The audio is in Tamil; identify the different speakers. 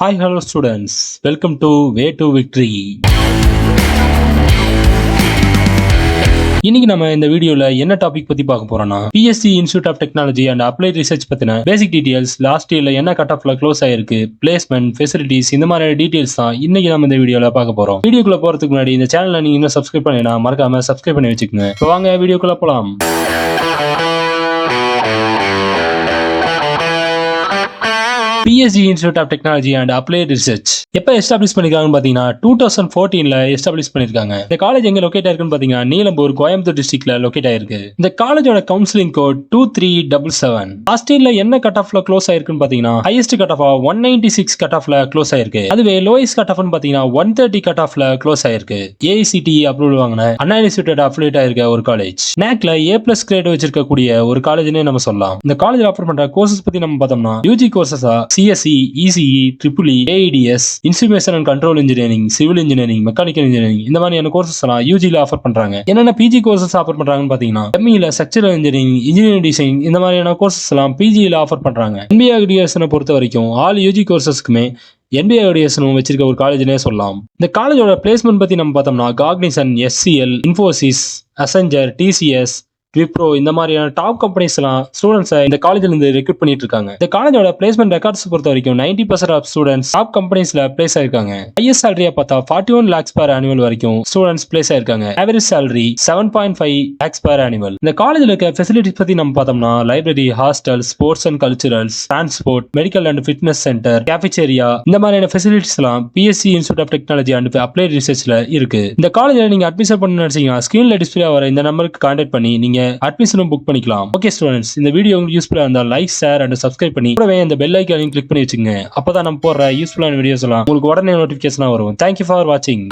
Speaker 1: Hi, hello students. Welcome to Way to Victory. இன்னைக்கு நம்ம இந்த வீடியோல என்ன டாபிக் பத்தி பார்க்க போறோம்னா PSG institute of technology and applied research பத்தின பேசிக் டீடைல்ஸ், லாஸ்ட் இயர்ல என்ன கட் ஆஃப்ல க்ளோஸ் ஆயிருக்கு, பிளேஸ்மெண்ட், ஃபெசிலிட்டிஸ், இந்த மாதிரி டீடைல்ஸ் தான் இன்னைக்கு நம்ம இந்த வீடியோல பார்க்க போறோம். வீடியோக்குள்ள போறதுக்கு முன்னாடி இந்த சேனலை நீங்க இன்னும் சப்ஸ்கிரைப் பண்ணலைனா மறக்காம சப்ஸ்கிரைப் பண்ணி வச்சுக்கோங்க. இப்போ வாங்க வீடியோக்குள்ள போலாம். PSG institute of technology and applied research எப்ப எஸ்டாப்ளிஷ் பண்ணிருக்காங்கன்னு பாத்தீங்கன்னா 2014ல எஸ்டாப்ளிஷ் பண்ணிருக்காங்க. இந்த காலேஜ் எங்க லொகேட் ஆயிருக்குன்னு பாத்தீங்கன்னா நீலம்பூர், கோயம்புத்தூர் டிஸ்ட்ரிக்ட்ல லொகேட் ஆயிருக்கு. இந்த காலேஜோட கவுன்சிலிங் கோட் 2377. லாஸ்ட் இயர்ல என்ன கட் ஆஃப்ல க்ளோஸ் ஆயிருக்குன்னு பாத்தீங்கன்னா ஹையஸ்ட் கட் ஆஃப் 196 கட் ஆஃப்ல க்ளோஸ் ஆயிருக்கு. அதுவே லோயஸ்ட் கட் ஆஃப்னு பாத்தீங்கன்னா 130 கட் ஆஃப்ல க்ளோஸ் ஆயிருக்கு. ஏஐசிடி அப்ரூவல் வாங்கின அண்ணா யூனிவர்சிட்டியோட அஃபிலியேட் ஆயிருக்க ஒரு காலேஜ். நேக்ல A+ கிரேட் வச்சிருக்கக்கூடிய ஒரு காலேஜ்னே நம்ம சொல்லலாம். இந்த காலேஜ்ல ஆஃபர் பண்ற கோர்சஸ் பத்தி நம்ம பார்த்தோம்னா யூஜி கோர்சஸா CSE, ECE, EEE, AIDS, instrumentation and control engineering, civil engineering, mechanical engineering, இந்த மாதிரியான கோர்சஸ் எல்லாம் யூஜில ஆஃபர் பண்றாங்க. என்னென்ன பிஜி கோர்சஸ் ஆஃபர் பண்றாங்கன்னு பாத்தீங்கன்னா எம்இல ஸ்ட்ரக்சரல் இன்ஜினியரிங், இன்ஜினியரிங் டிசைன், இந்த மாதிரியான கோர்சஸ் எல்லாம் பிஜில ஆஃபர் பண்றாங்க. NBA கிரேடியேஷனை பொறுத்த வரைக்கும் ஆல் யூஜி கோர்சஸ்க்குமே NBA கிரேடியேஷனும் வச்சிருக்க ஒரு காலேஜ்னே சொல்லலாம். இந்த காலேஜோட பிளேஸ்மெண்ட் பத்தி நம்ம பார்த்தோம்னா Cognizant, SCL, Infosys, Accenture, TCS, Wipro, இந்த மாதிரியான டாப் கம்பெனிஸ் எல்லாம் ஸ்டூடெண்ட்ஸை இந்த காலேஜ்ல இருந்து ரெக்ரூட் பண்ணிட்டு இருக்காங்க. இந்த காலேஜோட பிளேஸ்மெண்ட் ரெக்கார்ட்ஸ் பொறுத்த வரைக்கும் 90% ஆஃப் ஸ்டூடெண்ட்ஸ் டாப் கம்பெனிஸ்ல பிளேஸ் ஆயிருக்காங்க. ஹையஸ்ட் சேலரியா பார்த்தா 41 lakhs per annual வரைக்கும் ஸ்டூடெண்ட்ஸ் பிளேஸ் ஆயிருக்காங்க. Average salary 7.5 lakhs per annual. இந்த காலேஜ்ல இருக்க ஃபெசிலிட்டிஸ் பத்தி நம்ம பார்த்தோம்னா library, hostel, sports and culturals, transport, medical and fitness centre, cafeteria, இந்த மாதிரியான ஃபெசிலிட்டிஸ் எல்லாம் BSC institute of technology and applied ரிசர்ச்ல இருக்கு. இந்த காலேஜ்ல நீங்க அட்மிஷன் பண்ணணும்னு நினைச்சீங்கன்னா ஸ்கிரீன்ல டிஸ்பிளே வர இந்த நம்பருக்கு கான்டாக்ட் பண்ணி நீங்க அட்மிஷனும் புக் பண்ணிக்கலாம். ஓகே ஸ்டூடெண்ட்ஸ், இந்த வீடியோ உங்களுக்கு யூஸ்ஃபுல்லா இருந்தா லைக், ஷேர் அண்ட் சப்ஸ்கிரைப் பண்ணி கூடவே இந்த பெல் ஐகானையும் கிளிக் பண்ணி வச்சுங்க. அப்பதான் நம்ம போடுற யூஸ்ஃபுல்லான வீடியோஸ் எல்லாம் உங்களுக்கு உடனே நோட்டிபிகேஷனா வரும். Thank you for watching.